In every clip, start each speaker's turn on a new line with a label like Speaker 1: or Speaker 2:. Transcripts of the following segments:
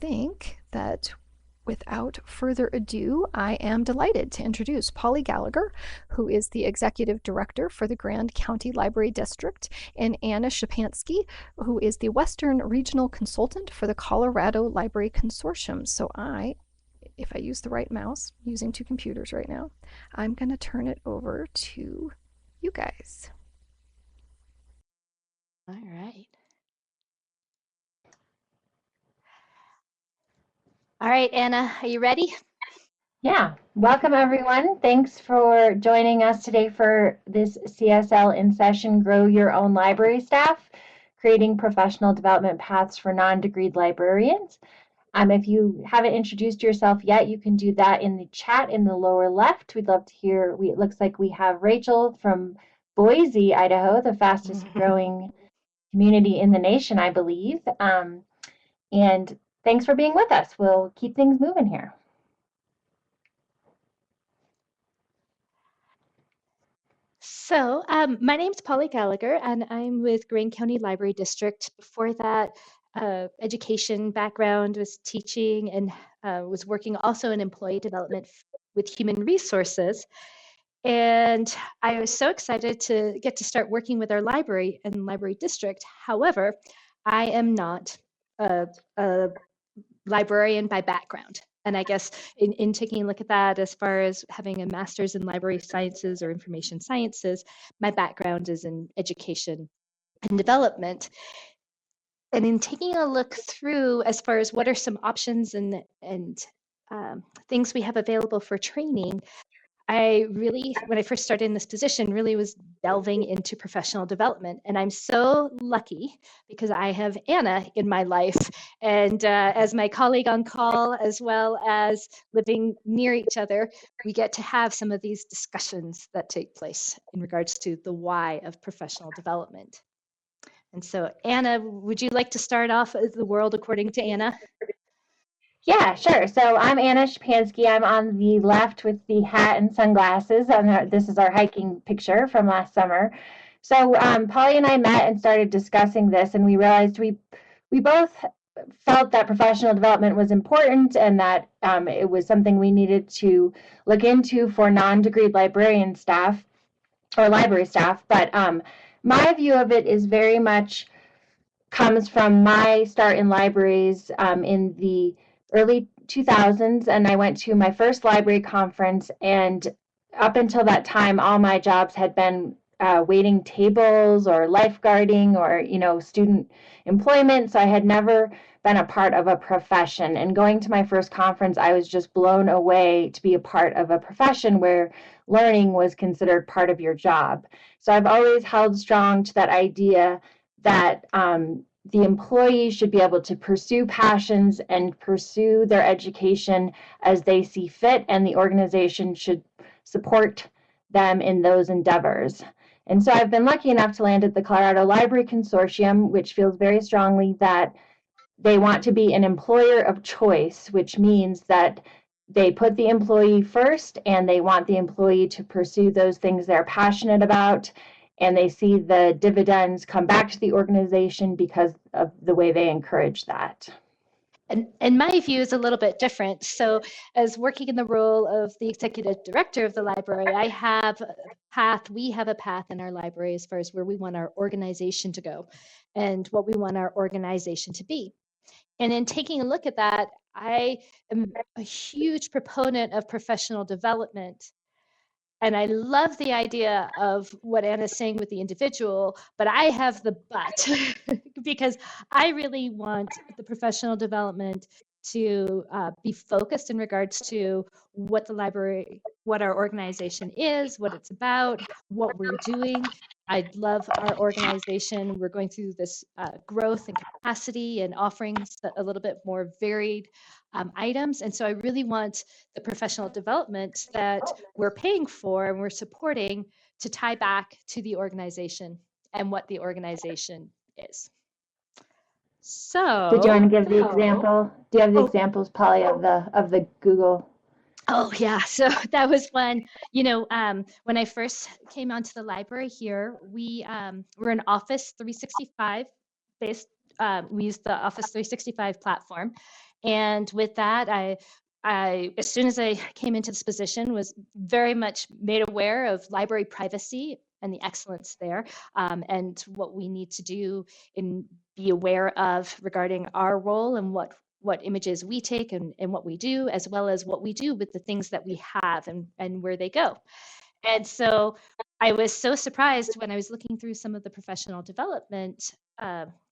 Speaker 1: think that without further ado, I am delighted to introduce Polly Gallagher, who is the Executive Director for the Grand County Library District, and Anna Shapansky, who is the Western Regional Consultant for the Colorado Library Consortium. So if I use the right mouse, using two computers right now, I'm going to turn it over to you guys.
Speaker 2: All right. All right, Anna, are you ready?
Speaker 3: Yeah, welcome everyone. Thanks for joining us today for this CSL in session, Grow Your Own Library Staff, Creating Professional Development Paths for Non-Degreed Librarians. If you haven't introduced yourself yet, you can do that in the chat in the lower left. We'd love to hear, it looks like we have Rachel from Boise, Idaho, the fastest growing community in the nation, I believe. And thanks for being with us. We'll keep things moving here.
Speaker 2: So my name's Polly Gallagher, and I'm with Grand County Library District. Before that, education background was teaching and was working also in employee development with human resources. And I was so excited to get to start working with our library and library district. However, I am not a librarian by background. And I guess in taking a look at that, as far as having a master's in library sciences or information sciences, my background is in education and development. And in taking a look through as far as what are some options and things we have available for training, I really, when I first started in this position, really was delving into professional development. And I'm so lucky because I have Anna in my life. And as my colleague on call, as well as living near each other, we get to have some of these discussions that take place in regards to the why of professional development. And so, Anna, would you like to start off as the world according to Anna?
Speaker 3: Yeah, sure. So I'm Anna Shapansky. I'm on the left with the hat and sunglasses. This is our hiking picture from last summer. So Polly and I met and started discussing this, and we realized we both felt that professional development was important and that it was something we needed to look into for non-degreed librarian staff or library staff. But my view of it is very much comes from my start in libraries in the early 2000s, and I went to my first library conference, and up until that time all my jobs had been waiting tables or lifeguarding or student employment, so I had never been a part of a profession. And going to my first conference, I was just blown away to be a part of a profession where learning was considered part of your job. So I've always held strong to that idea that the employees should be able to pursue passions and pursue their education as they see fit, and the organization should support them in those endeavors. And so I've been lucky enough to land at the Colorado Library Consortium, which feels very strongly that they want to be an employer of choice, which means that they put the employee first and they want the employee to pursue those things they're passionate about, and they see the dividends come back to the organization because of the way they encourage that.
Speaker 2: And my view is a little bit different. So, as working in the role of the executive director of the library, we have a path in our library as far as where we want our organization to go and what we want our organization to be. And in taking a look at that, I am a huge proponent of professional development. And I love the idea of what Anna's saying with the individual, but I have the but because I really want the professional development to be focused in regards to what the library, what our organization is, what it's about, what we're doing. I love our organization. We're going through this growth and capacity and offerings that a little bit more varied items. And so I really want the professional development that we're paying for and we're supporting to tie back to the organization and what the organization is. So,
Speaker 3: did you want to give the example? Do you have the examples, Polly, of the Google?
Speaker 2: Oh yeah, so that was one. When I first came onto the library here, we're an Office 365 based we use the Office 365 platform. And with that, I, as soon as I came into this position, was very much made aware of library privacy and the excellence there, and what we need to do and be aware of regarding our role and what images we take and what we do, as well as what we do with the things that we have and where they go. And so I was so surprised when I was looking through some of the professional development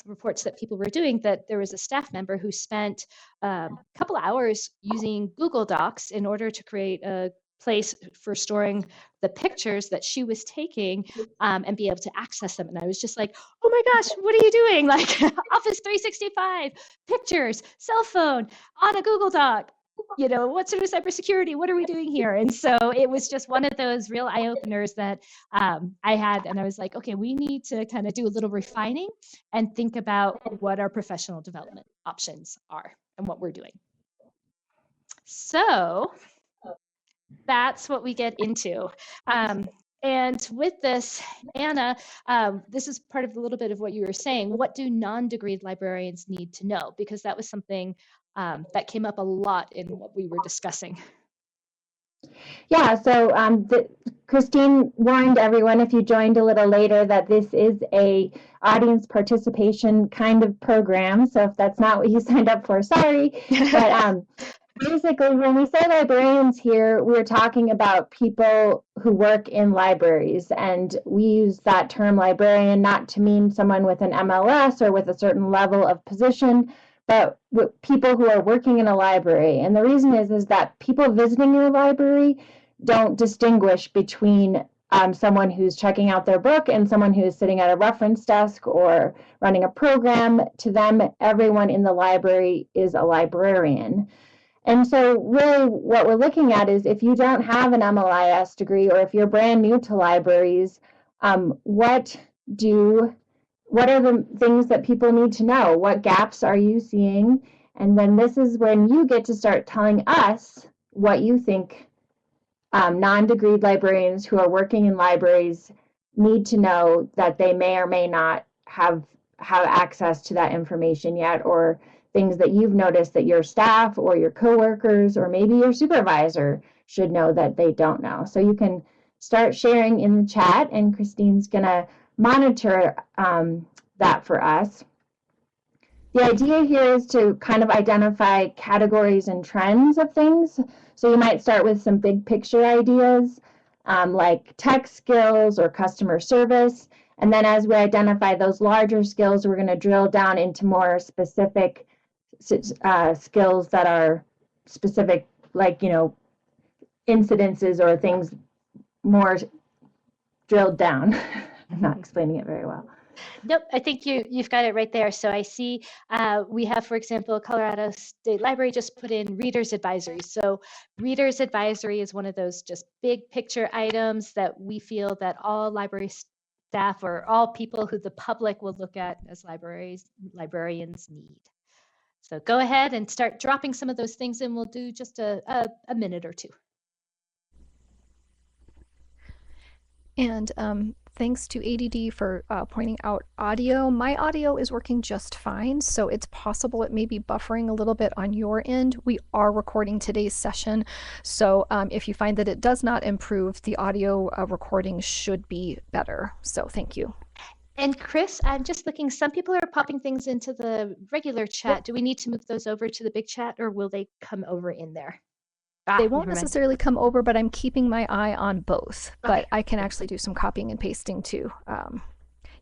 Speaker 2: reports that people were doing, that there was a staff member who spent a couple hours using Google Docs in order to create a place for storing the pictures that she was taking, and be able to access them. And I was just like, oh my gosh, what are you doing? Like Office 365, pictures, cell phone, on a Google Doc. You know, what sort of cybersecurity? What are we doing here? And so it was just one of those real eye openers that I had. And I was like, okay, we need to kind of do a little refining and think about what our professional development options are and what we're doing. So that's what we get into. And with this, Anna, this is part of a little bit of what you were saying. What do non-degreed librarians need to know? Because that was something that came up a lot in what we were discussing.
Speaker 3: Yeah, so Christine warned everyone, if you joined a little later, that this is a audience participation kind of program. So if that's not what you signed up for, sorry. But basically, when we say librarians here, we're talking about people who work in libraries. And we use that term librarian not to mean someone with an MLS or with a certain level of position, but with people who are working in a library. And the reason is that people visiting your library don't distinguish between someone who's checking out their book and someone who is sitting at a reference desk or running a program. To them, everyone in the library is a librarian. And so really what we're looking at is, if you don't have an MLIS degree, or if you're brand new to libraries, what are the things that people need to know? What gaps are you seeing? And then this is when you get to start telling us what you think non-degreed librarians who are working in libraries need to know, that they may or may not have access to that information yet, or things that you've noticed that your staff or your coworkers or maybe your supervisor should know that they don't know. So you can start sharing in the chat, and Christine's gonna monitor that for us. The idea here is to kind of identify categories and trends of things. So you might start with some big picture ideas, like tech skills or customer service. And then as we identify those larger skills, we're going to drill down into more specific skills that are specific, like, you know, incidences or things more drilled down. I'm not explaining it very well.
Speaker 2: Nope, I think you've got it right there. So I see we have, for example, Colorado State Library just put in Reader's Advisory. So Reader's Advisory is one of those just big picture items that we feel that all library staff or all people who the public will look at as librarians need. So go ahead and start dropping some of those things, and we'll do just a minute or two.
Speaker 1: And thanks to ADD for pointing out audio. My audio is working just fine, so it's possible it may be buffering a little bit on your end. We are recording today's session, so if you find that it does not improve, the audio recording should be better. So thank you.
Speaker 2: And Chris, I'm just looking, some people are popping things into the regular chat. Do we need to move those over to the big chat, or will they come over in there?
Speaker 1: They won't necessarily come over, but I'm keeping my eye on both. Okay. But I can actually do some copying and pasting too.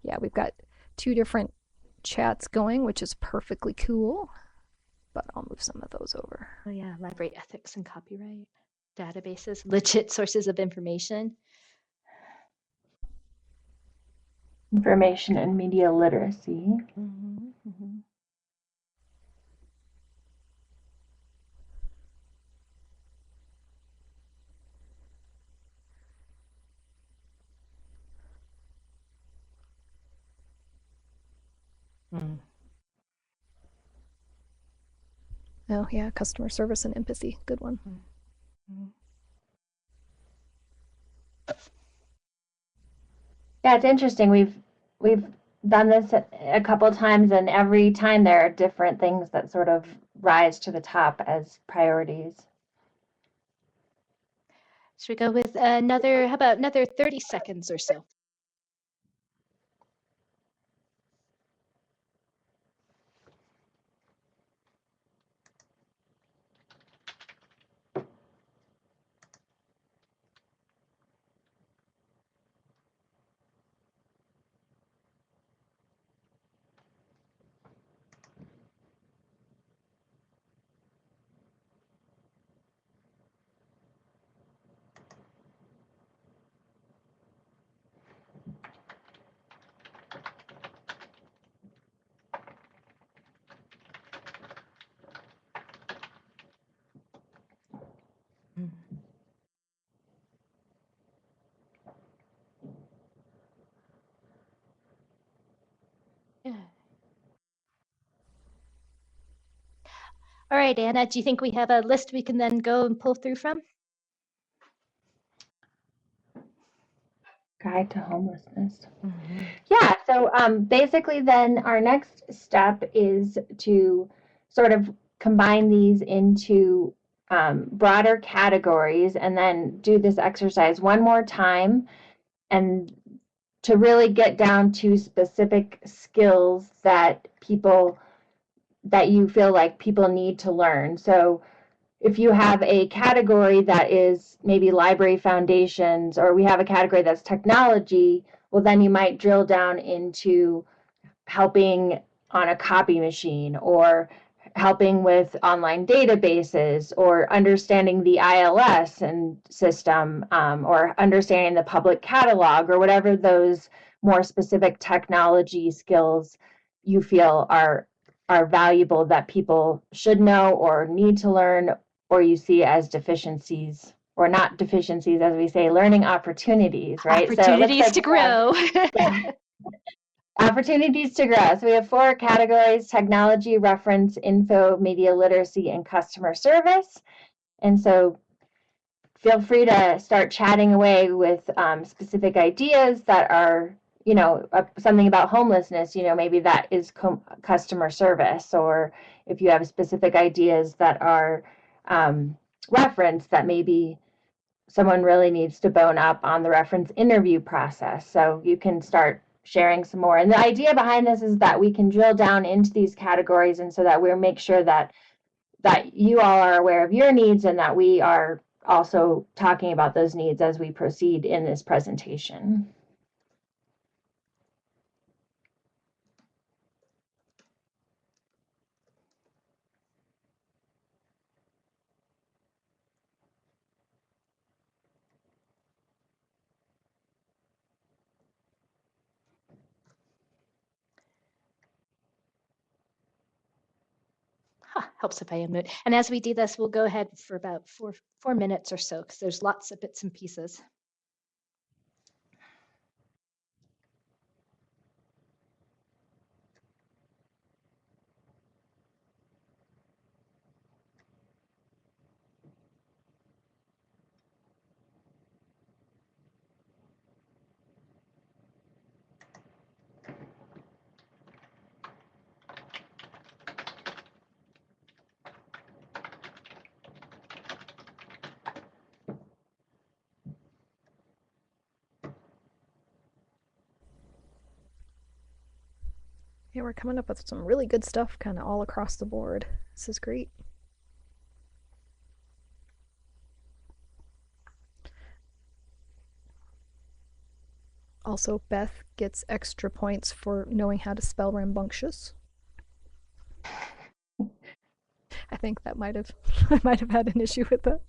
Speaker 1: Yeah, we've got 2 different chats going, which is perfectly cool. But I'll move some of those over.
Speaker 2: Oh yeah, library ethics and copyright, databases, legit sources of information.
Speaker 3: Information and media literacy.
Speaker 2: Mm-hmm, mm-hmm.
Speaker 1: Mm. Oh yeah, customer service and empathy, good one.
Speaker 2: Mm-hmm.
Speaker 3: Yeah, it's interesting. We've done this a couple times, and every time there are different things that sort of rise to the top as priorities.
Speaker 2: Should we go with another, how about another 30 seconds or so? Yeah. All right, Anna, do you think we have a list we can then go and pull through from?
Speaker 3: Guide to homelessness. Mm-hmm. Yeah, so basically then our next step is to sort of combine these into broader categories and then do this exercise one more time and to really get down to specific skills that you feel like people need to learn. So if you have a category that is maybe library foundations, or we have a category that's technology, well, then you might drill down into helping on a copy machine, or helping with online databases, or understanding the ILS and system, or understanding the public catalog, or whatever those more specific technology skills you feel are valuable that people should know or need to learn, or you see as deficiencies, or not deficiencies, as we say, learning opportunities, right?
Speaker 2: Opportunities so to grow.
Speaker 3: Opportunities to grow. So we have 4 categories: technology, reference, info, media literacy, and customer service. And so feel free to start chatting away with specific ideas that are, something about homelessness, maybe that is customer service, or if you have specific ideas that are reference, that maybe someone really needs to bone up on the reference interview process. So you can start sharing some more. And the idea behind this is that we can drill down into these categories, and so that we make sure that you all are aware of your needs, and that we are also talking about those needs as we proceed in this presentation.
Speaker 2: Helps if I unmute. And as we do this, we'll go ahead for about four minutes or so, because there's lots of bits and pieces.
Speaker 1: Yeah, we're coming up with some really good stuff kind of all across the board. This is great. Also, Beth gets extra points for knowing how to spell rambunctious. I think that I might have had an issue with that.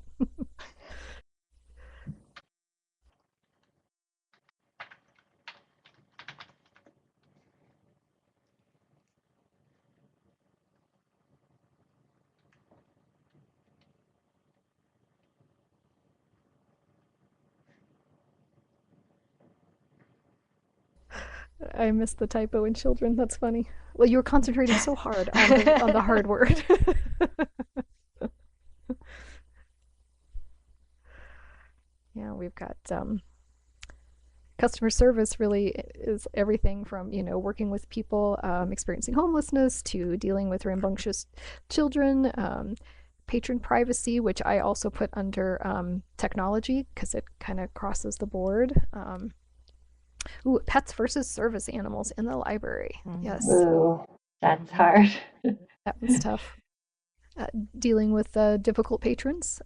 Speaker 1: I missed the typo in children. That's funny. Well, you were concentrating so hard on the hard word. Yeah, we've got customer service really is everything from, working with people experiencing homelessness to dealing with rambunctious children, patron privacy, which I also put under technology because it kind of crosses the board. Pets versus service animals in the library. Yes.
Speaker 3: Ooh, that's hard.
Speaker 1: That was tough. Dealing with difficult patrons.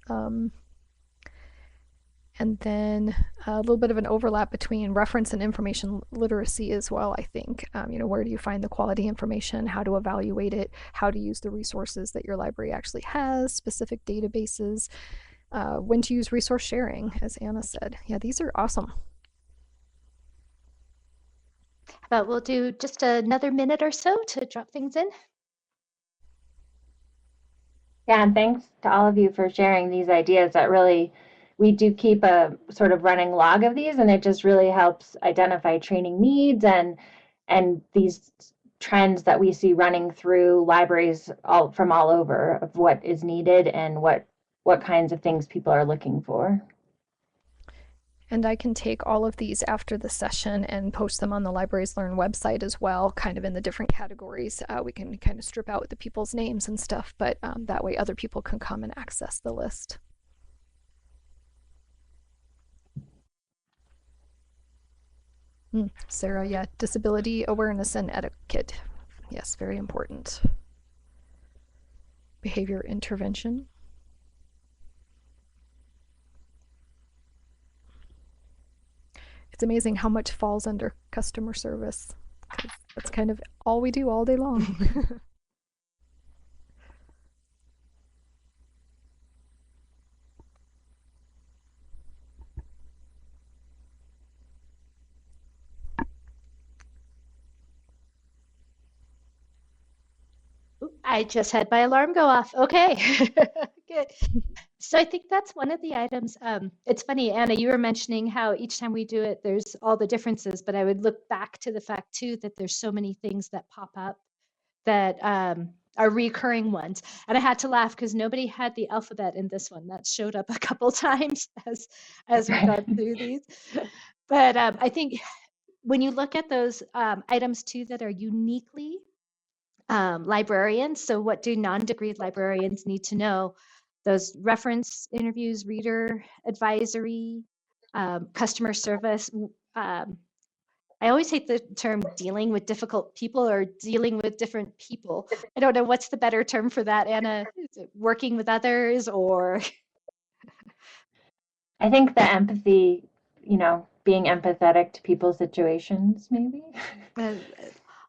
Speaker 1: And then a little bit of an overlap between reference and information literacy as well, I think. Where do you find the quality information, how to evaluate it, how to use the resources that your library actually has, specific databases, when to use resource sharing, as Anna said. Yeah, these are awesome.
Speaker 2: But we'll do just another minute or so to drop things in.
Speaker 3: Yeah, and thanks to all of you for sharing these ideas. That really, we do keep a sort of running log of these, and it just really helps identify training needs and these trends that we see running through libraries from all over of what is needed and what kinds of things people are looking for.
Speaker 1: And I can take all of these after the session and post them on the Libraries Learn website as well, kind of in the different categories. We can kind of strip out the people's names and stuff, but that way other people can come and access the list. Sarah, yeah, disability awareness and etiquette. Yes, very important. Behavior intervention. It's amazing how much falls under customer service. That's kind of all we do all day long.
Speaker 2: I just had my alarm go off. Okay, good. So I think that's one of the items. It's funny, Anna, you were mentioning how each time we do it, there's all the differences, but I would look back to the fact too that there's so many things that pop up that are recurring ones. And I had to laugh because nobody had the alphabet in this one. That showed up a couple times as we got through these. But I think when you look at those items too that are uniquely librarians, so what do non-degreed librarians need to know? Those reference interviews, reader advisory, customer service. I always hate the term dealing with difficult people or dealing with different people. I don't know what's the better term for that, Anna. Is it working with others or?
Speaker 3: I think the empathy, being empathetic to people's situations, maybe.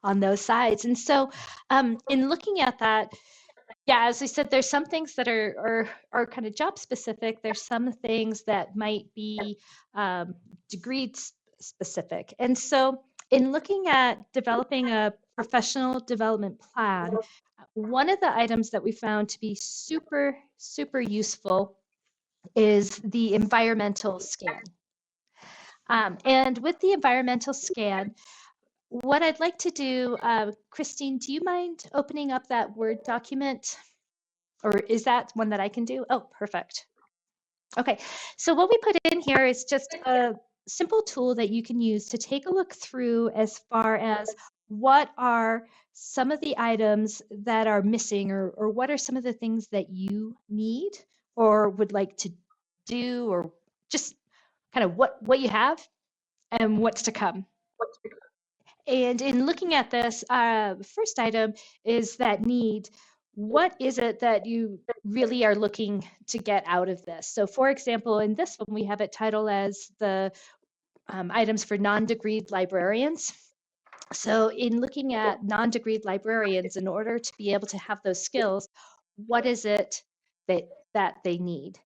Speaker 2: On those sides. And so in looking at that, yeah, as I said, there's some things that are kind of job specific. There's some things that might be degree specific. And so in looking at developing a professional development plan, one of the items that we found to be super, super useful is the environmental scan. And with the environmental scan, what I'd like to do, Christine, do you mind opening up that Word document? Or is that one that I can do? Oh, perfect. Okay, so what we put in here is just a simple tool that you can use to take a look through as far as what are some of the items that are missing or what are some of the things that you need or would like to do or just kind of what you have and what's to come. And in looking at this, first item is that need. What is it that you really are looking to get out of this? So for example, in this one, we have it titled as the items for non-degreed librarians. So in looking at non-degreed librarians, in order to be able to have those skills, what is it that they need?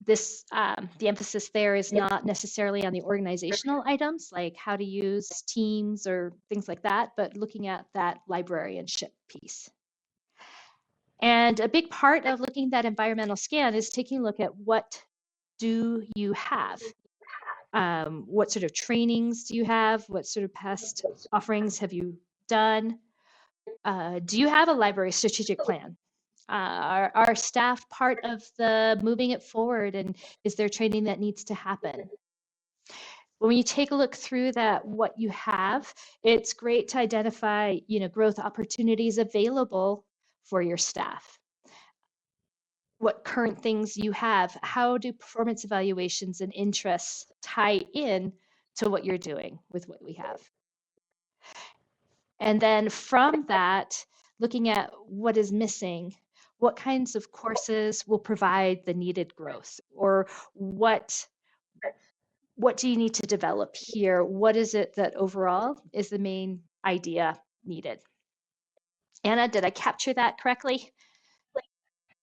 Speaker 2: This the emphasis there is not necessarily on the organizational items like how to use Teams or things like that, but looking at that librarianship piece. And a big part of looking at that environmental scan is taking a look at what do you have? What sort of trainings do you have? What sort of past offerings have you done? Do you have a library strategic plan? Are staff part of the moving it forward, and is there training that needs to happen? when you take a look through that, what you have, it's great to identify, growth opportunities available for your staff. What current things you have, how do performance evaluations and interests tie in to what you're doing with what we have? And then from that, looking at what is missing, what kinds of courses will provide the needed growth, or what do you need to develop here? What is it that overall is the main idea needed? Anna, did I capture that correctly?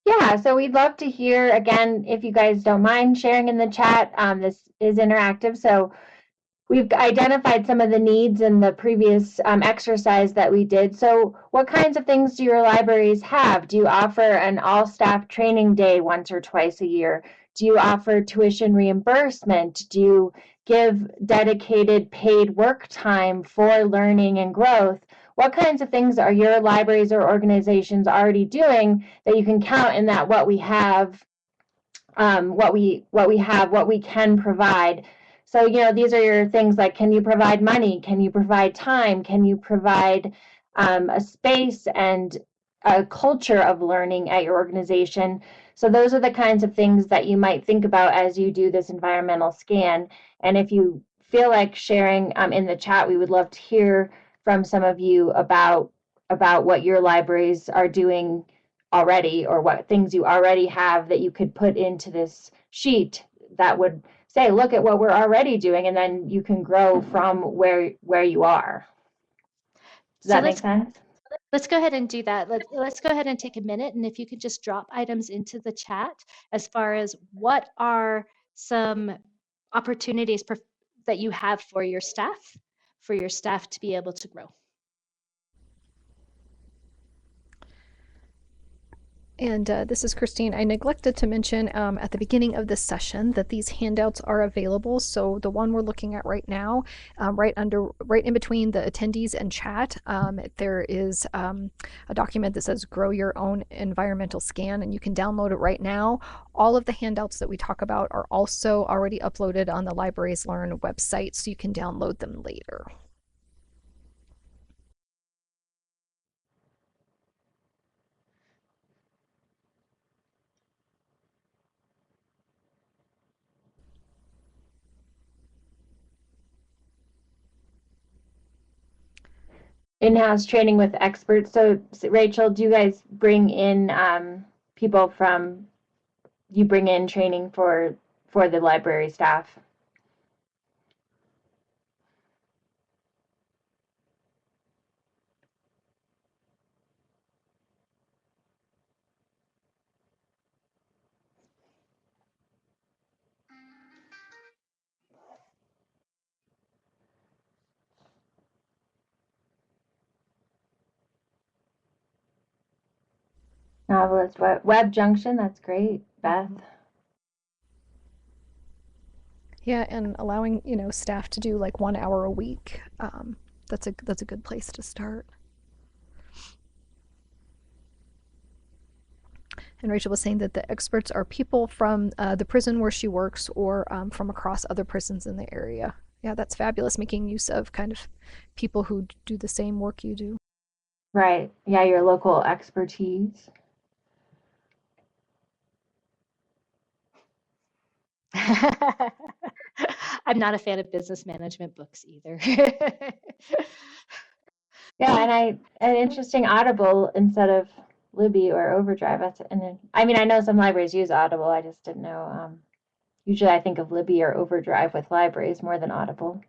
Speaker 3: Yeah, so we'd love to hear, again, if you guys don't mind sharing in the chat. This is interactive, so we've identified some of the needs in the previous exercise that we did. So what kinds of things do your libraries have? Do you offer an all-staff training day once or twice a year? Do you offer tuition reimbursement? Do you give dedicated paid work time for learning and growth? What kinds of things are your libraries or organizations already doing that you can count in that what we have, what we can provide? So, these are your things like, can you provide money? Can you provide time? Can you provide a space and a culture of learning at your organization? So those are the kinds of things that you might think about as you do this environmental scan. And if you feel like sharing in the chat, we would love to hear from some of you about what your libraries are doing already, or what things you already have that you could put into this sheet that would say, look at what we're already doing, and then you can grow from where you are. Does that make sense?
Speaker 2: Let's go ahead and do that. Let's go ahead and take a minute, and if you could just drop items into the chat as far as what are some opportunities that you have for your staff to be able to grow.
Speaker 1: And this is Christine. I neglected to mention at the beginning of this session that these handouts are available. So the one we're looking at right now, right in between the attendees and chat, there is a document that says Grow Your Own Environmental Scan, and you can download it right now. All of the handouts that we talk about are also already uploaded on the Libraries Learn website, so you can download them later.
Speaker 3: In-house training with experts. So Rachel, do you guys bring in people you bring in training for the library staff? Novelist Web Junction, that's great, Beth.
Speaker 1: Yeah, and allowing staff to do like 1 hour a week. That's a good place to start. And Rachel was saying that the experts are people from the prison where she works, or from across other prisons in the area. Yeah, that's fabulous, making use of kind of people who do the same work you do.
Speaker 3: Right. Yeah, your local expertise.
Speaker 2: I'm not a fan of business management books either.
Speaker 3: Yeah, and an interesting Audible instead of Libby or Overdrive. I mean, I know some libraries use Audible. I just didn't know. Usually I think of Libby or Overdrive with libraries more than Audible.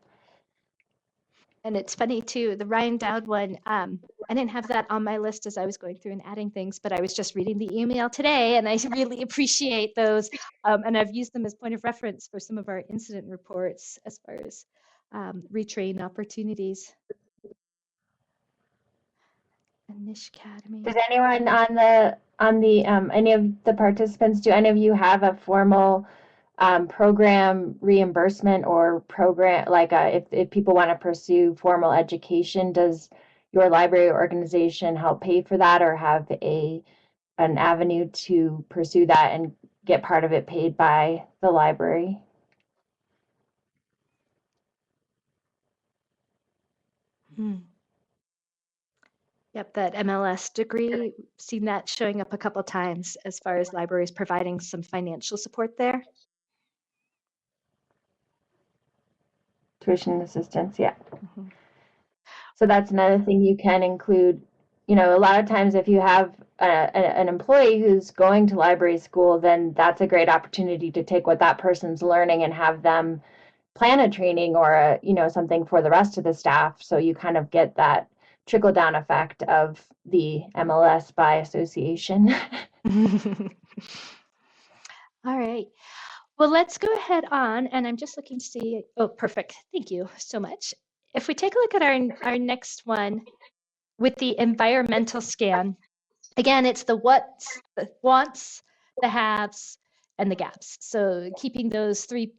Speaker 2: And it's funny too, the Ryan Dowd one, I didn't have that on my list as I was going through and adding things, but I was just reading the email today, and I really appreciate those. And I've used them as point of reference for some of our incident reports as far as retrain opportunities. Niche Academy.
Speaker 3: Does anyone on the any of the participants, do any of you have a formal program reimbursement or program, like if people want to pursue formal education, does your library organization help pay for that, or have an avenue to pursue that and get part of it paid by the library?
Speaker 2: Mhm. Yep, that MLS degree, seen that showing up a couple times as far as libraries providing some financial support there.
Speaker 3: Tuition assistance, yeah.
Speaker 2: Mhm.
Speaker 3: So that's another thing you can include. You know, a lot of times if you have an employee who's going to library school, then that's a great opportunity to take what that person's learning and have them plan a training or something for the rest of the staff. So you kind of get that trickle down effect of the MLS by association.
Speaker 2: All right. Well, let's go ahead on, and I'm just looking to see. Oh, perfect. Thank you so much. If we take a look at our next one with the environmental scan, again, it's the what's, the wants, the haves, and the gaps. So keeping those three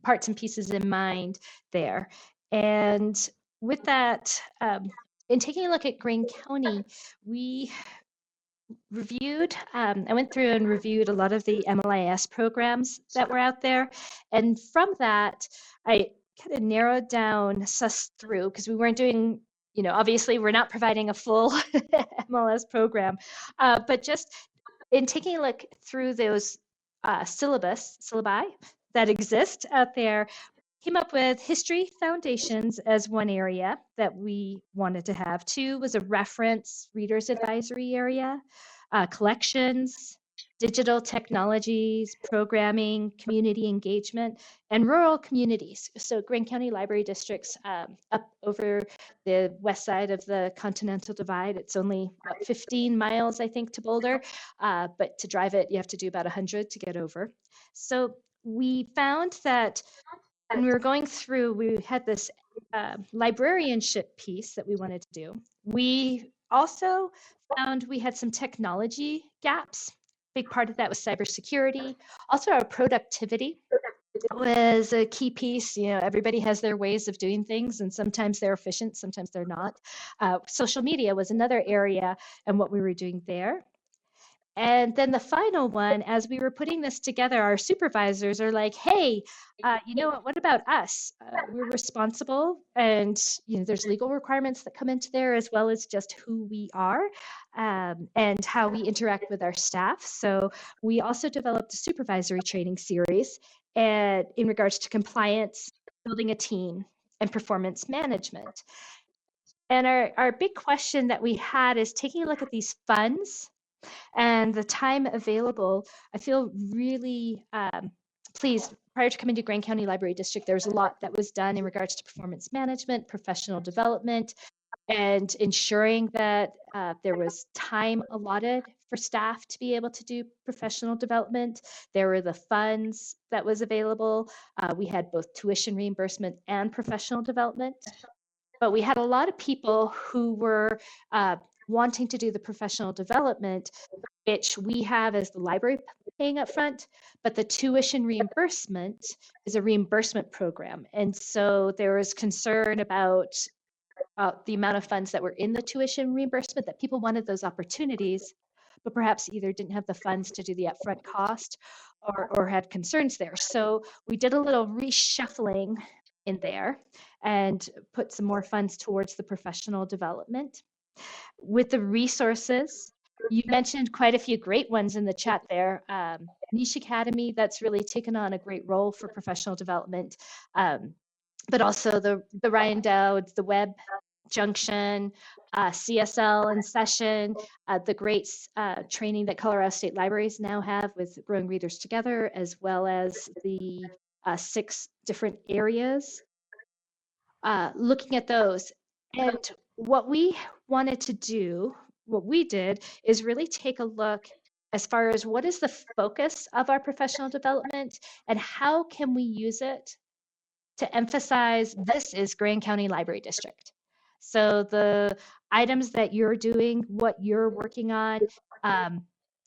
Speaker 2: parts and pieces in mind there. And with that, in taking a look at Greene County, we reviewed, I went through and reviewed a lot of the MLIS programs that were out there. And from that, I kind of narrowed down, sussed through, because we weren't doing, obviously we're not providing a full MLS program, but just in taking a look through those syllabi that exist out there, came up with history foundations as one area that we wanted to have. Two was a reference readers advisory area, collections, digital technologies, programming, community engagement, and rural communities. So Greene County Library District's up over the west side of the Continental Divide. It's only about 15 miles, I think, to Boulder, but to drive it, you have to do about 100 to get over. So we found that when we were going through, we had this librarianship piece that we wanted to do. We also found we had some technology gaps. Big part of that was cybersecurity. Also, our productivity was a key piece. Everybody has their ways of doing things, and sometimes they're efficient, sometimes they're not. Social media was another area, and what we were doing there. And then the final one, as we were putting this together, our supervisors are like, hey, you know what about us? We're responsible, and there's legal requirements that come into there, as well as just who we are and how we interact with our staff. So we also developed a supervisory training series and in regards to compliance, building a team, and performance management. And our big question that we had is taking a look at these funds and the time available. I feel really pleased. Prior to coming to Greene County Library District, there was a lot that was done in regards to performance management, professional development, and ensuring that there was time allotted for staff to be able to do professional development. There were the funds that was available. We had both tuition reimbursement and professional development. But we had a lot of people who were wanting to do the professional development, which we have as the library paying up front, but the tuition reimbursement is a reimbursement program. And so there was concern about the amount of funds that were in the tuition reimbursement, that people wanted those opportunities, but perhaps either didn't have the funds to do the upfront cost or had concerns there. So we did a little reshuffling in there and put some more funds towards the professional development. With the resources, you mentioned quite a few great ones in the chat there. Niche Academy, that's really taken on a great role for professional development, but also the Ryan Dowd, the Web Junction, CSL in session, the great training that Colorado State Libraries now have with Growing Readers Together, as well as the 6 different areas. Looking at those, and what we wanted to do, what we did, is really take a look as far as what is the focus of our professional development and how can we use it to emphasize this is Greene County Library District. So the items that you're doing, what you're working on,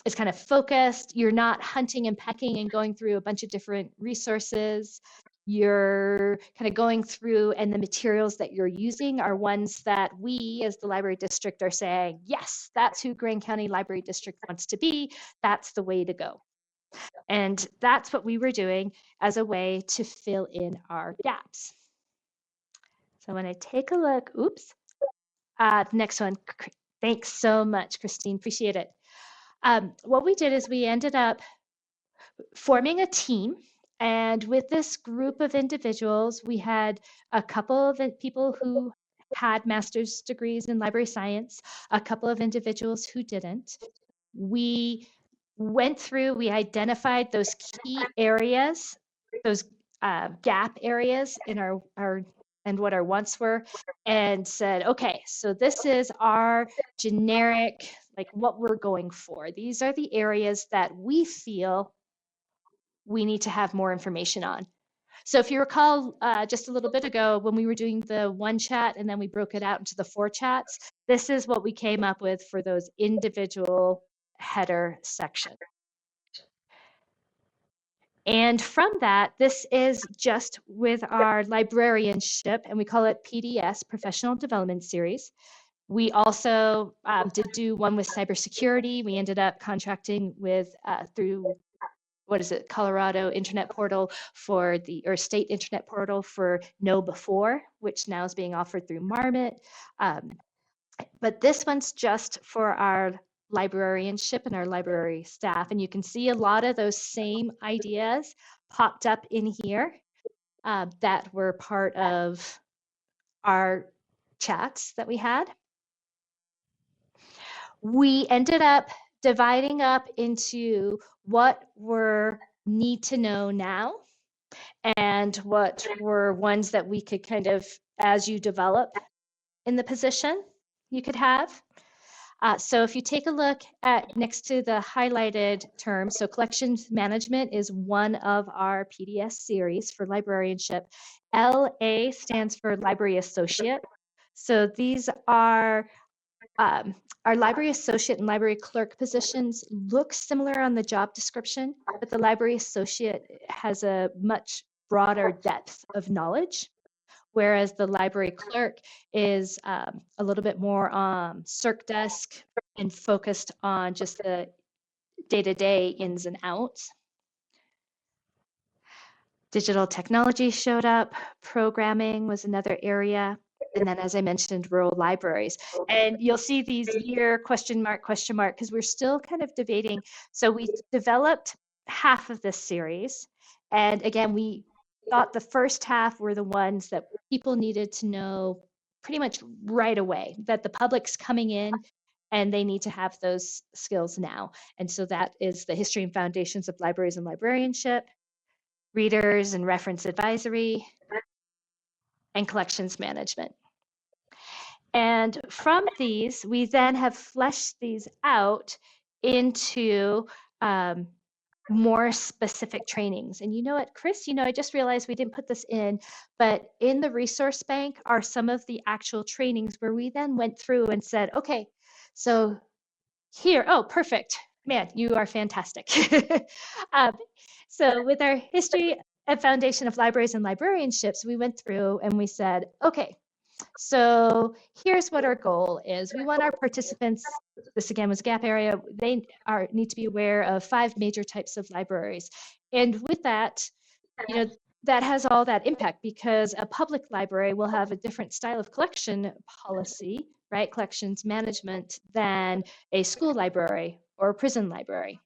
Speaker 2: is kind of focused. You're not hunting and pecking and going through a bunch of different resources. You're kind of going through, and the materials that you're using are ones that we as the library district are saying, yes, that's who Greene County Library District wants to be. That's the way to go. And that's what we were doing as a way to fill in our gaps. So when I take a look, oops, Next one. Thanks so much, Christine. Appreciate it. What we did is we ended up forming a team. And with this group of individuals, we had a couple of people who had master's degrees in library science, a couple of individuals who didn't. We went through, we identified those key areas, those gap areas in our and what our wants were, and said, okay, so this is our generic, like what we're going for. These are the areas that we feel we need to have more information on. So if you recall just a little bit ago when we were doing the one chat and then we broke it out into the 4 chats, this is what we came up with for those individual header sections. And from that, this is just with our librarianship, and we call it PDS, Professional Development Series. We also did do one with cybersecurity. We ended up contracting with through Colorado Internet Portal for or State Internet Portal for KnowBe4, which now is being offered through Marmot. But this one's just for our librarianship and our library staff. And you can see a lot of those same ideas popped up in here that were part of our chats that we had. We ended up dividing up into what were need to know now and what were ones that we could kind of, as you develop in the position, you could have. So if you take a look at next to the highlighted terms, so collections management is one of our PDS series for librarianship. LA stands for library associate. So these are our library associate and library clerk positions look similar on the job description, but the library associate has a much broader depth of knowledge, whereas the library clerk is a little bit more circ desk and focused on just the day-to-day ins and outs. Digital technology showed up, programming was another area, and then as I mentioned, rural libraries. And you'll see these year question mark, because we're still kind of debating. So we developed half of this series. And again, we thought the first half were the ones that people needed to know pretty much right away, that the public's coming in and they need to have those skills now. And so that is the history and foundations of libraries and librarianship, readers and reference advisory, and collections management. And from these, we then have fleshed these out into more specific trainings. And you know what, Chris, I just realized we didn't put this in, but in the resource bank are some of the actual trainings where we then went through and said, okay, so here, oh, perfect. Man, you are fantastic. So with our history and foundation of libraries and librarianships, we went through and we said, okay, so here's what our goal is. We want our participants, this again was gap area, they need to be aware of 5 major types of libraries. And with that, that has all that impact because a public library will have a different style of collection policy, right? Collections management than a school library or a prison library.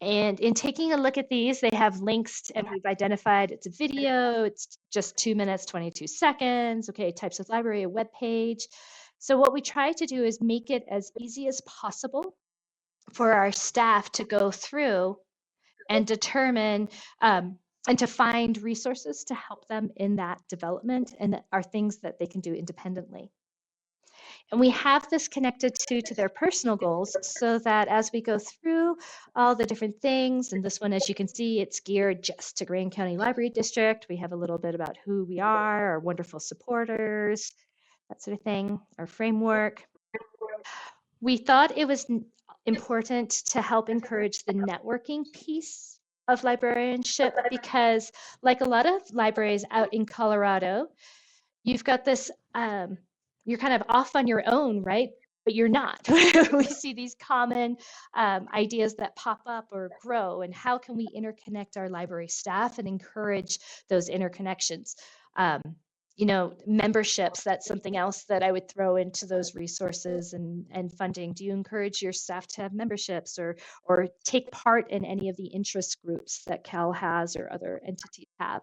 Speaker 2: And in taking a look at these, they have links and we've identified it's a video, it's just 2 minutes, 22 seconds, okay, types of library, a web page. So what we try to do is make it as easy as possible for our staff to go through and determine and to find resources to help them in that development and that are things that they can do independently. And we have this connected to their personal goals so that as we go through all the different things, and this one, as you can see, it's geared just to Grand County Library District. We have a little bit about who we are, our wonderful supporters, that sort of thing, our framework. We thought it was important to help encourage the networking piece of librarianship because like a lot of libraries out in Colorado, you've got this, you're kind of off on your own, right? But you're not. We see these common ideas that pop up or grow, and how can we interconnect our library staff and encourage those interconnections? memberships, that's something else that I would throw into those resources and funding. Do you encourage your staff to have memberships or take part in any of the interest groups that Cal has or other entities have?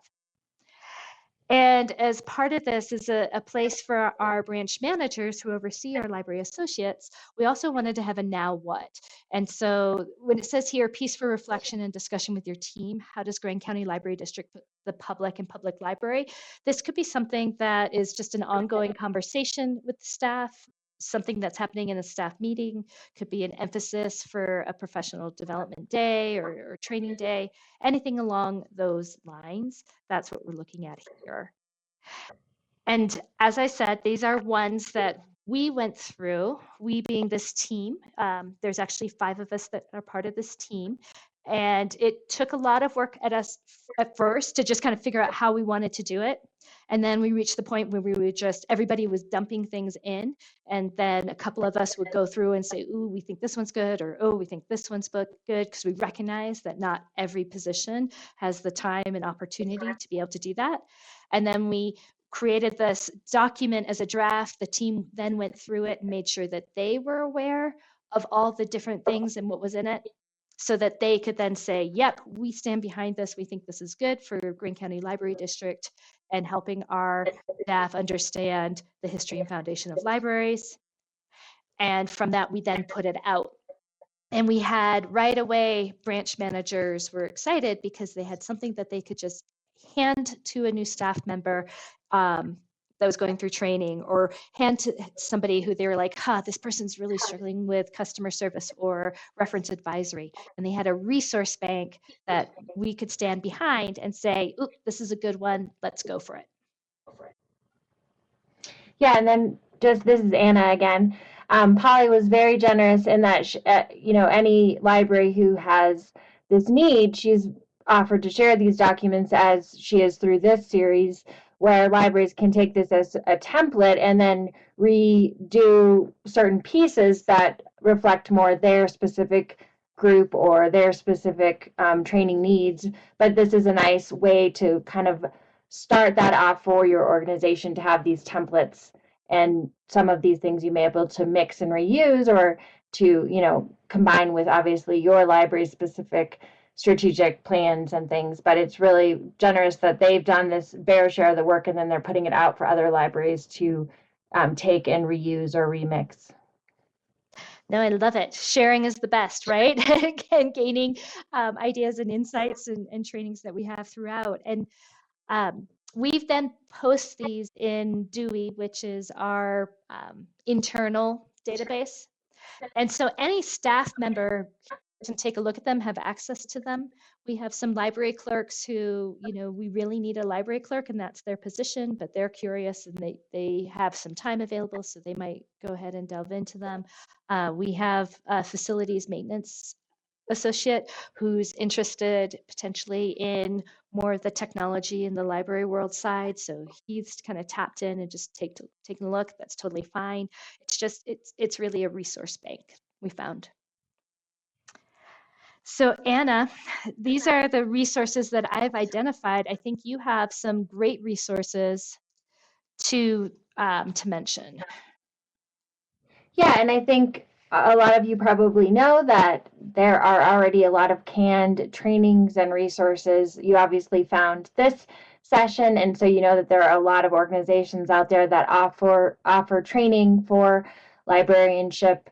Speaker 2: And as part of this is a place for our branch managers who oversee our library associates, we also wanted to have a now what. And so when it says here, peace for reflection and discussion with your team, how does Grand County Library District put the public and public library? This could be something that is just an ongoing conversation with the staff, something that's happening in a staff meeting, could be an emphasis for a professional development day or training day, anything along those lines. That's what we're looking at here. And as I said, these are ones that we went through, we being this team. There's actually 5 of us that are part of this team. And it took a lot of work at us at first to just kind of figure out how we wanted to do it. And then we reached the point where we would everybody was dumping things in. And then a couple of us would go through and say, ooh, we think this one's good, or oh, we think this one's good, because we recognize that not every position has the time and opportunity to be able to do that. And then we created this document as a draft. The team then went through it and made sure that they were aware of all the different things and what was in it, so that they could then say, yep, we stand behind this. We think this is good for Greene County Library District and helping our staff understand the history and foundation of libraries. And from that, we then put it out. And we had right away, branch managers were excited because they had something that they could just hand to a new staff member that was going through training, or hand to somebody who they were like, this person's really struggling with customer service or reference advisory. And they had a resource bank that we could stand behind and say, oop, this is a good one, let's go for it.
Speaker 3: Yeah, and then this is Anna again. Polly was very generous in that, any library who has this need, she's offered to share these documents as she is through this series, where libraries can take this as a template and then redo certain pieces that reflect more their specific group or their specific training needs. But this is a nice way to kind of start that off for your organization, to have these templates, and some of these things you may be able to mix and reuse, or to combine with obviously your library specific strategic plans and things. But it's really generous that they've done this fair share of the work, and then they're putting it out for other libraries to take and reuse or remix.
Speaker 2: No, I love it. Sharing is the best, right? And gaining ideas and insights and trainings that we have throughout. And we've then post these in Dewey, which is our internal database. And so any staff member can take a look at them, have access to them. We have some library clerks who, we really need a library clerk, and that's their position, but they're curious and they have some time available, so they might go ahead and delve into them. We have a facilities maintenance associate who's interested potentially in more of the technology in the library world side. So he's kind of tapped in and just taking a look. That's totally fine. It's really a resource bank, we found. So Anna, these are the resources that I've identified. I think you have some great resources to mention.
Speaker 3: Yeah, and I think a lot of you probably know that there are already a lot of canned trainings and resources. You obviously found this session, and so you know that there are a lot of organizations out there that offer training for librarianship.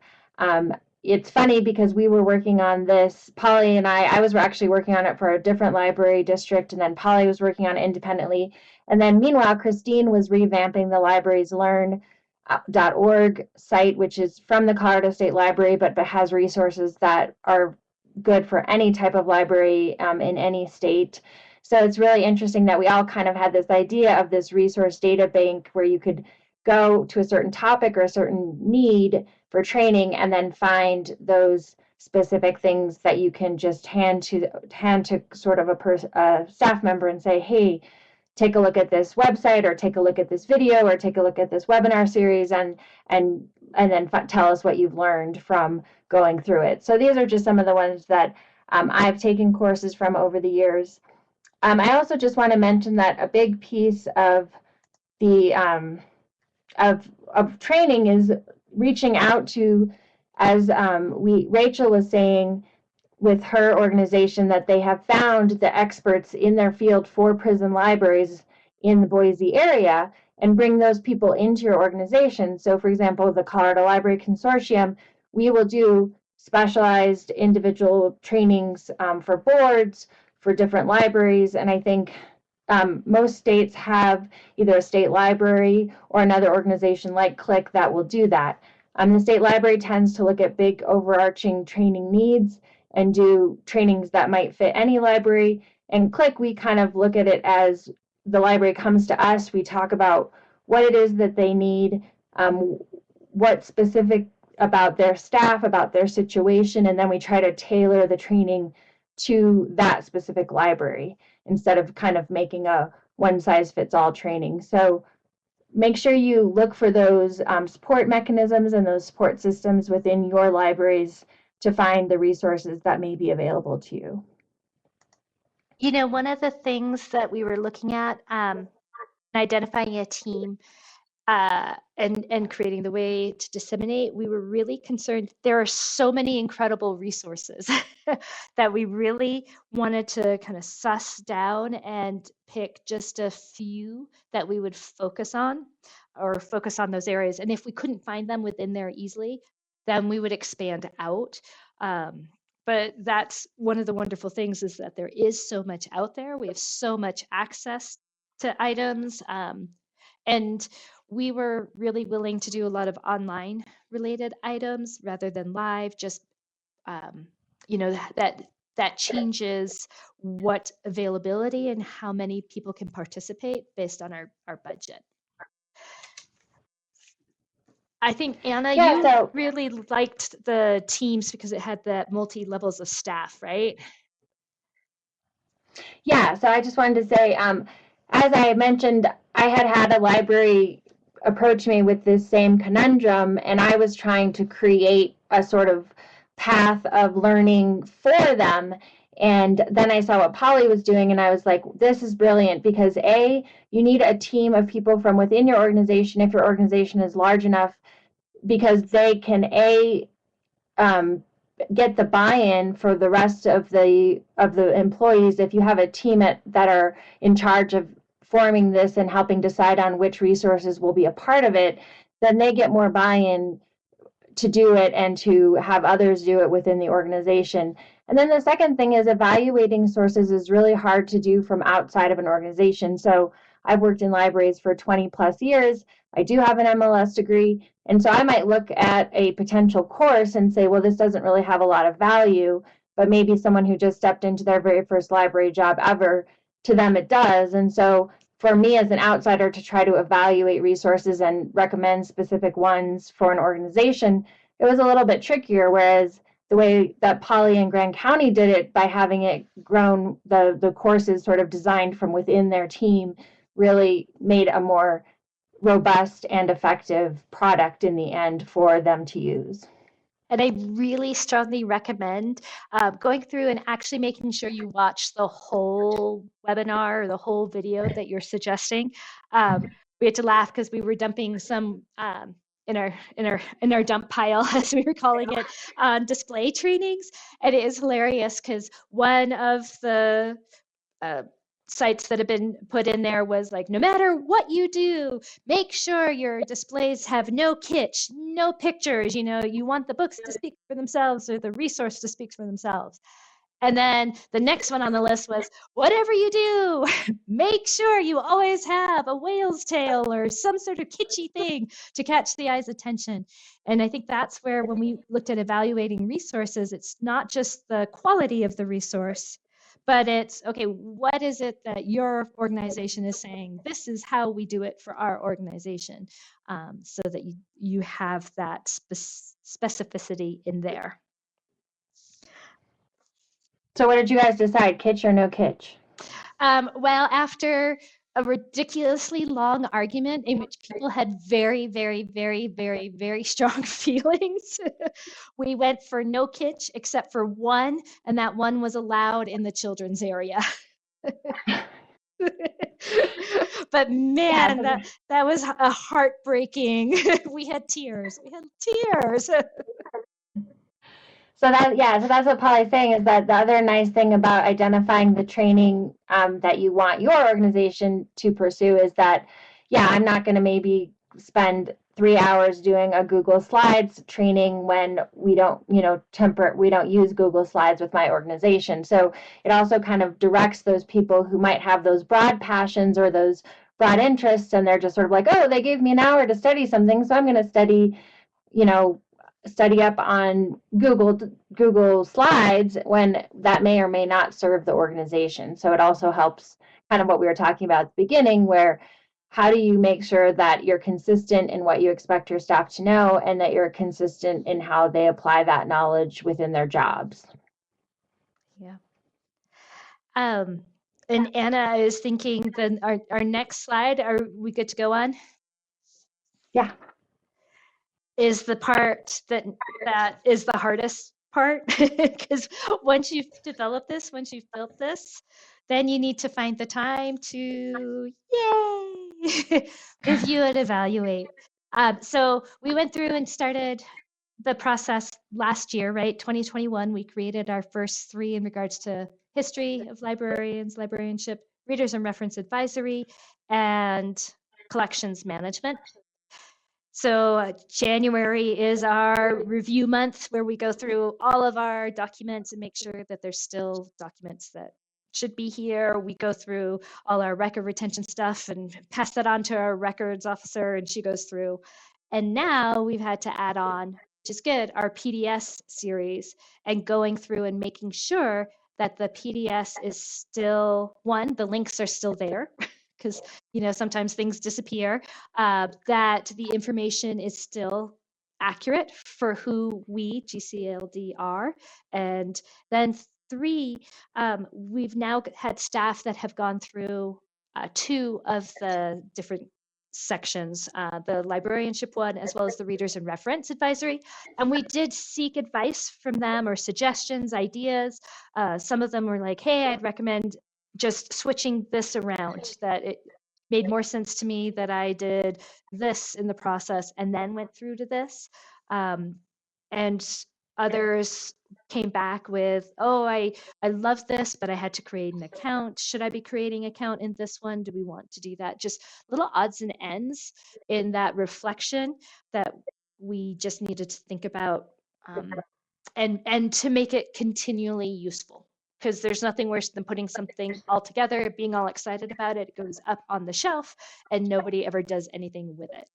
Speaker 3: It's funny because we were working on this, Polly and I was actually working on it for a different library district, and then Polly was working on it independently. And then meanwhile, Christine was revamping the library's learn.org site, which is from the Colorado State Library, but has resources that are good for any type of library in any state. So it's really interesting that we all kind of had this idea of this resource data bank where you could go to a certain topic or a certain need for training and then find those specific things that you can just hand to sort of a staff member and say, hey, take a look at this website, or take a look at this video, or take a look at this webinar series, and then tell us what you've learned from going through it. So these are just some of the ones that I've taken courses from over the years. I also just want to mention that a big piece of the of training is reaching out to, as Rachel was saying with her organization, that they have found the experts in their field for prison libraries in the Boise area and bring those people into your organization. So for example, the Colorado Library Consortium, we will do specialized individual trainings for boards, for different libraries. And I think most states have either a state library or another organization like CLIC that will do that. The state library tends to look at big overarching training needs and do trainings that might fit any library. And CLIC, we kind of look at it as the library comes to us, we talk about what it is that they need, what specific about their staff, about their situation, and then we try to tailor the training to that specific library instead of kind of making a one-size-fits-all training. So make sure you look for those support mechanisms and those support systems within your libraries to find the resources that may be available to you.
Speaker 2: You know, one of the things that we were looking at, identifying a team and creating the way to disseminate, we were really concerned. There are so many incredible resources that we really wanted to kind of suss down and pick just a few that we would focus on, or focus on those areas. And if we couldn't find them within there easily, then we would expand out. But that's one of the wonderful things, is that there is so much out there. We have so much access to items. And we were really willing to do a lot of online related items rather than live, just, you know, that changes what availability and how many people can participate based on our budget. I think, Anna, you really liked the teams because it had the multi-levels of staff, right?
Speaker 3: Yeah, so I just wanted to say, as I mentioned, I had a library approach me with this same conundrum, and I was trying to create a sort of path of learning for them. And then I saw what Polly was doing, and I was like, this is brilliant, because A, you need a team of people from within your organization, if your organization is large enough, because they can get the buy-in for the rest of the employees. If you have a team that are in charge of forming this and helping decide on which resources will be a part of it, then they get more buy-in to do it and to have others do it within the organization. And then the second thing is, evaluating sources is really hard to do from outside of an organization. So I've worked in libraries for 20 plus years. I do have an MLS degree. And so I might look at a potential course and say, well, this doesn't really have a lot of value, but maybe someone who just stepped into their very first library job ever, to them it does. And so for me as an outsider to try to evaluate resources and recommend specific ones for an organization, it was a little bit trickier. Whereas the way that Polly and Grand County did it, by having it grown, the courses sort of designed from within their team, really made a more robust and effective product in the end for them to use.
Speaker 2: And I really strongly recommend going through and actually making sure you watch the whole webinar or the whole video that you're suggesting. We had to laugh because we were dumping some in our dump pile, as we were calling it, on display trainings, and it is hilarious because one of the sites that have been put in there was like, no matter what you do, make sure your displays have no kitsch, no pictures. You know, you want the books to speak for themselves or the resource to speak for themselves. And then the next one on the list was, whatever you do, make sure you always have a whale's tail or some sort of kitschy thing to catch the eye's attention. And I think that's where, when we looked at evaluating resources, it's not just the quality of the resource, but it's, okay, what is it that your organization is saying? This is how we do it for our organization, so that you have that specificity in there.
Speaker 3: So what did you guys decide, kitsch or no kitsch?
Speaker 2: Well, after a ridiculously long argument in which people had very, very, very, very, very strong feelings, we went for no kitsch except for one, and that one was allowed in the children's area. But
Speaker 3: Yeah,
Speaker 2: man, that was a heartbreaking. We had tears. We had tears.
Speaker 3: so that's what Polly's saying, is that the other nice thing about identifying the training that you want your organization to pursue is that, yeah, I'm not going to maybe spend 3 hours doing a Google Slides training when we don't, we don't use Google Slides with my organization. So it also kind of directs those people who might have those broad passions or those broad interests, and they're just sort of like, oh, they gave me an hour to study something, so I'm going to you know, study up on Google Slides, when that may or may not serve the organization. So it also helps, kind of what we were talking about at the beginning, where how do you make sure that you're consistent in what you expect your staff to know, and that you're consistent in how they apply that knowledge within their jobs.
Speaker 2: Yeah. And Anna, I was thinking then our next slide, are we good to go on?
Speaker 3: Yeah.
Speaker 2: Is the part that is the hardest part, because once you've developed this, once you've built this, then you need to find the time to, yay, review and evaluate. So we went through and started the process last year, right? 2021, we created our first 3 in regards to history of librarians, librarianship, readers and reference advisory, and collections management. So January is our review month, where we go through all of our documents and make sure that there's still documents that should be here. We go through all our record retention stuff and pass that on to our records officer, and she goes through. And now we've had to add on, which is good, our PDS series, and going through and making sure that the PDS is still, one, the links are still there, because sometimes things disappear, that the information is still accurate for who we, GCLD, are. And then 3, we've now had staff that have gone through 2 of the different sections, the librarianship one, as well as the readers and reference advisory. And we did seek advice from them, or suggestions, ideas. Some of them were like, hey, I'd recommend just switching this around, that it made more sense to me that I did this in the process and then went through to this. And others came back with, oh, I love this, but I had to create an account. Should I be creating an account in this one? Do we want to do that? Just little odds and ends in that reflection that we just needed to think about, and to make it continually useful. Because there's nothing worse than putting something all together, being all excited about it, it goes up on the shelf, and nobody ever does anything with it.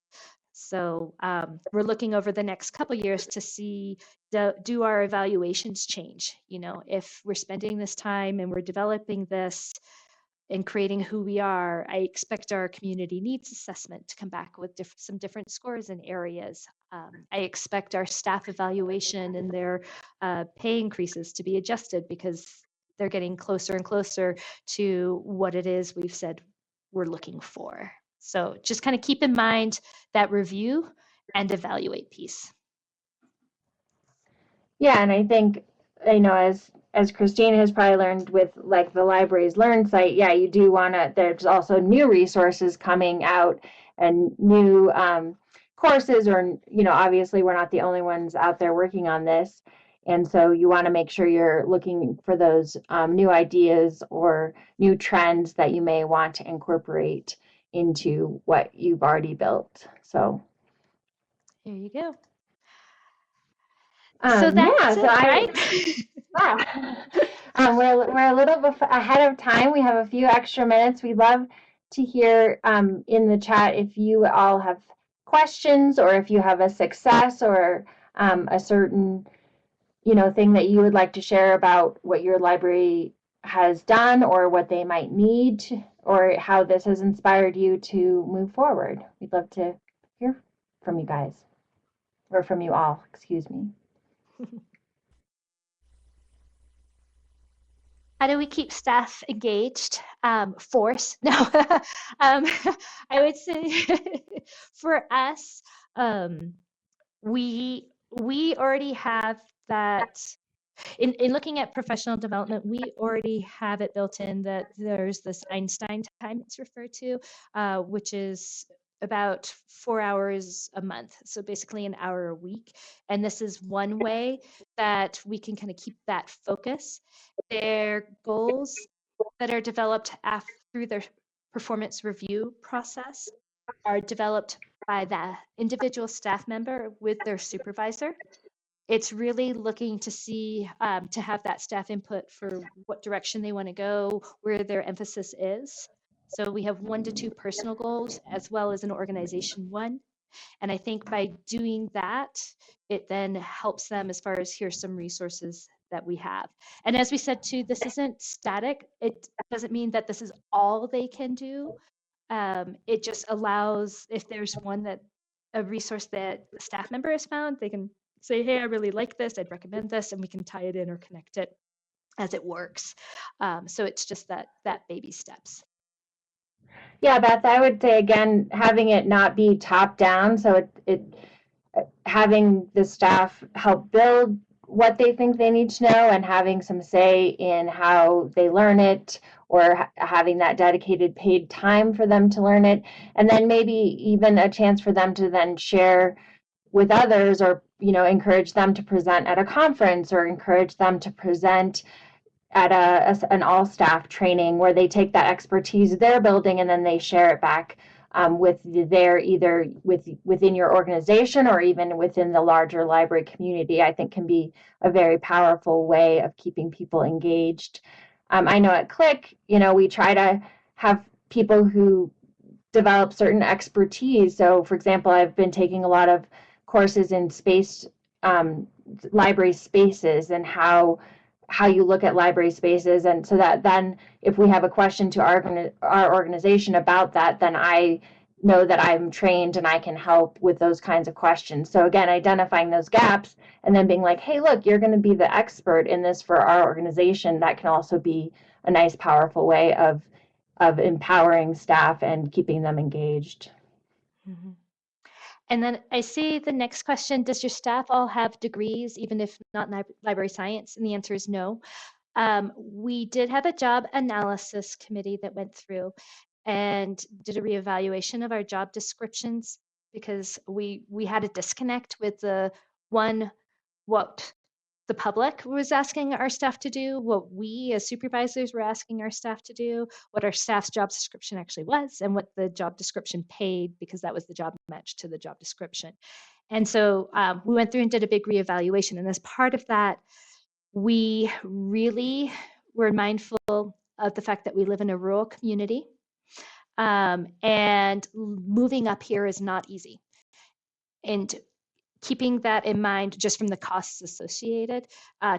Speaker 2: So we're looking over the next couple years to see, do our evaluations change? If we're spending this time and we're developing this and creating who we are, I expect our community needs assessment to come back with some different scores in areas. I expect our staff evaluation and their pay increases to be adjusted, because they're getting closer and closer to what it is we've said we're looking for. So just kind of keep in mind that review and evaluate piece.
Speaker 3: Yeah, and I think, as Christine has probably learned with like the Libraries Learn site, yeah, you do want to, there's also new resources coming out, and new courses, or, obviously we're not the only ones out there working on this. And so you want to make sure you're looking for those new ideas or new trends that you may want to incorporate into what you've already built. So
Speaker 2: here you go. So that's it, right?
Speaker 3: Yeah. We're a little bit ahead of time. We have a few extra minutes. We'd love to hear in the chat if you all have questions, or if you have a success, or a certain thing that you would like to share about what your library has done, or what they might need, or how this has inspired you to move forward. We'd love to hear from you guys, or from you all, excuse me.
Speaker 2: How do we keep staff engaged? Force. No. I would say for us, we already have that In looking at professional development, we already have it built in that there's this Einstein time it's referred to, which is about 4 hours a month. So basically an hour a week. And this is one way that we can kind of keep that focus. Their goals that are developed through their performance review process are developed by the individual staff member with their supervisor. It's really looking to see, to have that staff input for what direction they want to go, where their emphasis is. So we have 1 to 2 personal goals as well as an organization one. And I think by doing that, it then helps them as far as here's some resources that we have. And as we said too, this isn't static. It doesn't mean that this is all they can do. It just allows, if there's a resource that the staff member has found, they can say, hey, I really like this, I'd recommend this, and we can tie it in or connect it as it works. So it's just that baby steps.
Speaker 3: Yeah, Beth, I would say again, having it not be top down, so having the staff help build what they think they need to know and having some say in how they learn it, or having that dedicated paid time for them to learn it, and then maybe even a chance for them to then share with others, or encourage them to present at a conference, or encourage them to present at an all staff training where they take that expertise they're building and then they share it back with either within your organization or even within the larger library community. I think can be a very powerful way of keeping people engaged. I know at Click, we try to have people who develop certain expertise. So for example, I've been taking a lot of courses in library spaces and how you look at library spaces, and so that then if we have a question to our organization about that, then I know that I'm trained and I can help with those kinds of questions. So again, identifying those gaps and then being like, hey, look, you're going to be the expert in this for our organization. That can also be a nice, powerful way of empowering staff and keeping them engaged.
Speaker 2: Mm-hmm. And then I see the next question, does your staff all have degrees, even if not in library science? And the answer is no. We did have a job analysis committee that went through and did a reevaluation of our job descriptions, because we had a disconnect with what the public was asking our staff to do, what we as supervisors were asking our staff to do, what our staff's job description actually was, and what the job description paid, because that was the job match to the job description. And so we went through and did a big reevaluation. And as part of that, we really were mindful of the fact that we live in a rural community, and moving up here is not easy. And keeping that in mind just from the costs associated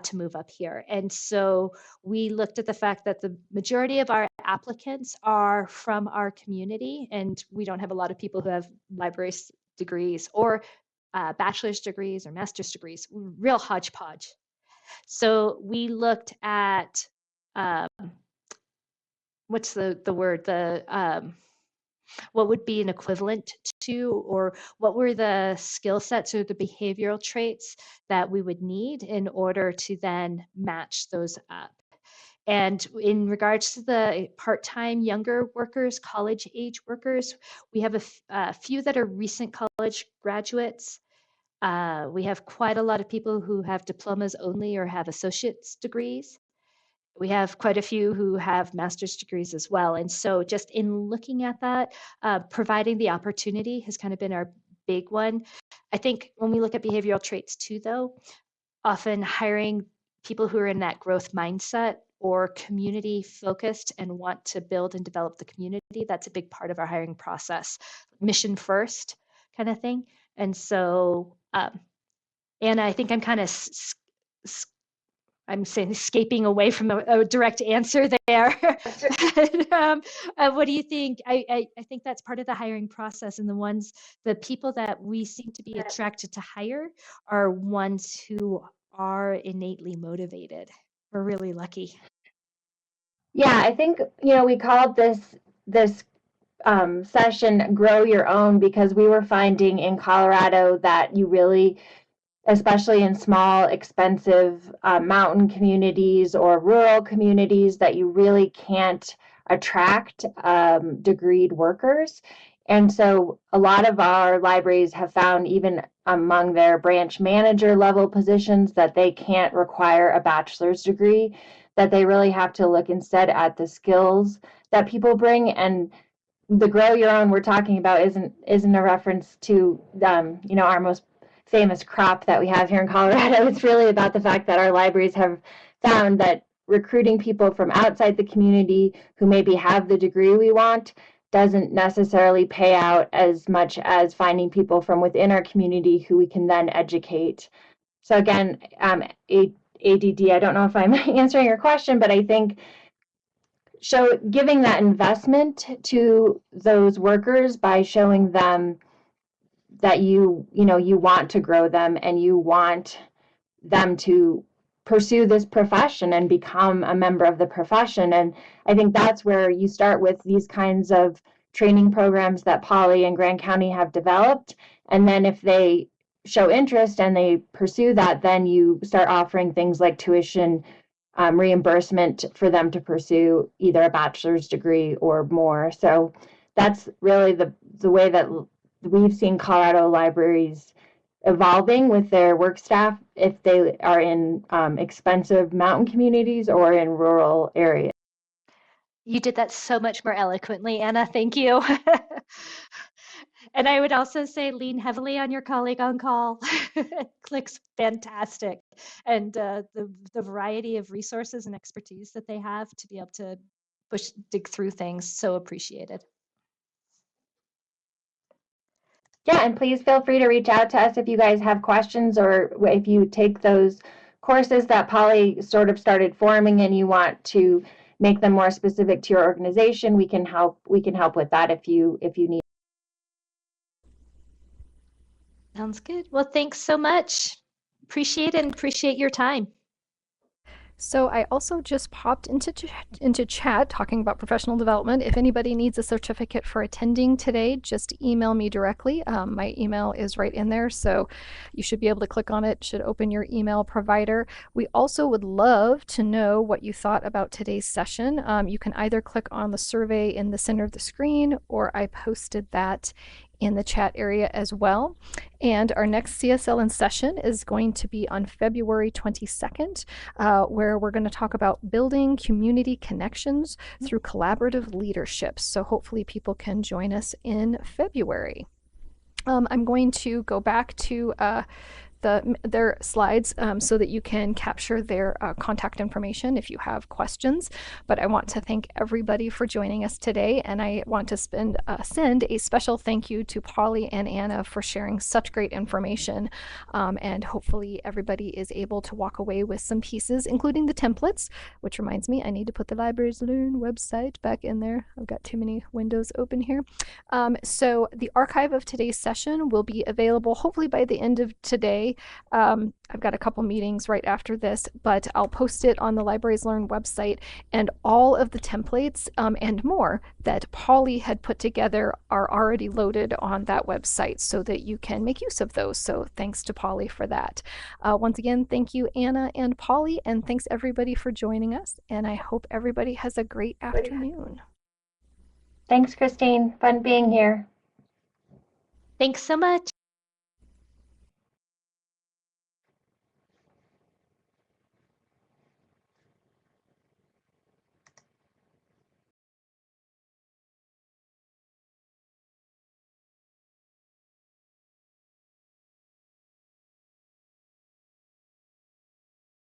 Speaker 2: to move up here. And so we looked at the fact that the majority of our applicants are from our community, and we don't have a lot of people who have library degrees or bachelor's degrees or master's degrees, real hodgepodge. So we looked at, what's the word, what would be an equivalent to, or what were the skill sets or the behavioral traits that we would need in order to then match those up. And in regards to the part-time younger workers, college age workers, we have a few that are recent college graduates. We have quite a lot of people who have diplomas only or have associate's degrees. We have quite a few who have master's degrees as well. And so just in looking at that, providing the opportunity has kind of been our big one. I think when we look at behavioral traits too, though, often hiring people who are in that growth mindset or community focused and want to build and develop the community, that's a big part of our hiring process. Mission first kind of thing. And so, Anna, I think I'm kind of escaping away from a direct answer there. What do you think? I think that's part of the hiring process, and the people that we seem to be attracted to hire are ones who are innately motivated. We're really lucky.
Speaker 3: Yeah, I think, we called this session Grow Your Own, because we were finding in Colorado that you really especially in small, expensive mountain communities or rural communities, that you really can't attract degreed workers. And so a lot of our libraries have found, even among their branch manager level positions, that they can't require a bachelor's degree, that they really have to look instead at the skills that people bring. And the grow your own we're talking about isn't a reference to our most famous crop that we have here in Colorado. It's really about the fact that our libraries have found that recruiting people from outside the community who maybe have the degree we want doesn't necessarily pay out as much as finding people from within our community who we can then educate. So again, ADD, I don't know if I'm answering your question, but I think giving that investment to those workers by showing them that you want to grow them and you want them to pursue this profession and become a member of the profession. And I think that's where you start with these kinds of training programs that Poly and Grand County have developed. And then if they show interest and they pursue that, then you start offering things like tuition reimbursement for them to pursue either a bachelor's degree or more. So that's really the way that we've seen Colorado libraries evolving with their work staff, if they are in expensive mountain communities or in rural areas.
Speaker 2: You did that so much more eloquently, Anna. Thank you. And I would also say lean heavily on your colleague on call. Click's fantastic. And the variety of resources and expertise that they have to be able to dig through things, so appreciated.
Speaker 3: Yeah, and please feel free to reach out to us if you guys have questions, or if you take those courses that Poly sort of started forming and you want to make them more specific to your organization. We can help with that if you need.
Speaker 2: Sounds good. Well, thanks so much. Appreciate it and appreciate your time.
Speaker 1: So I also just popped into chat talking about professional development. If anybody needs a certificate for attending today, just email me directly. My email is right in there, so you should be able to click on it. It should open your email provider. We also would love to know what you thought about today's session. You can either click on the survey in the center of the screen, or I posted that in the chat area as well. And our next CSL in session is going to be on February 22nd, where we're going to talk about building community connections through collaborative leadership. So hopefully people can join us in February. I'm going to go back to their slides so that you can capture their contact information if you have questions. But I want to thank everybody for joining us today, and I want to send a special thank you to Poly and Anna for sharing such great information. And hopefully everybody is able to walk away with some pieces, including the templates, which reminds me I need to put the Libraries Learn website back in there. I've got too many windows open here. So the archive of today's session will be available hopefully by the end of today. I've got a couple meetings right after this, but I'll post it on the Libraries Learn website, and all of the templates and more that Poly had put together are already loaded on that website so that you can make use of those. So thanks to Poly for that. Once again, thank you, Anna and Poly, and thanks everybody for joining us, and I hope everybody has a great afternoon.
Speaker 3: Thanks, Christine. Fun being here.
Speaker 2: Thanks so much.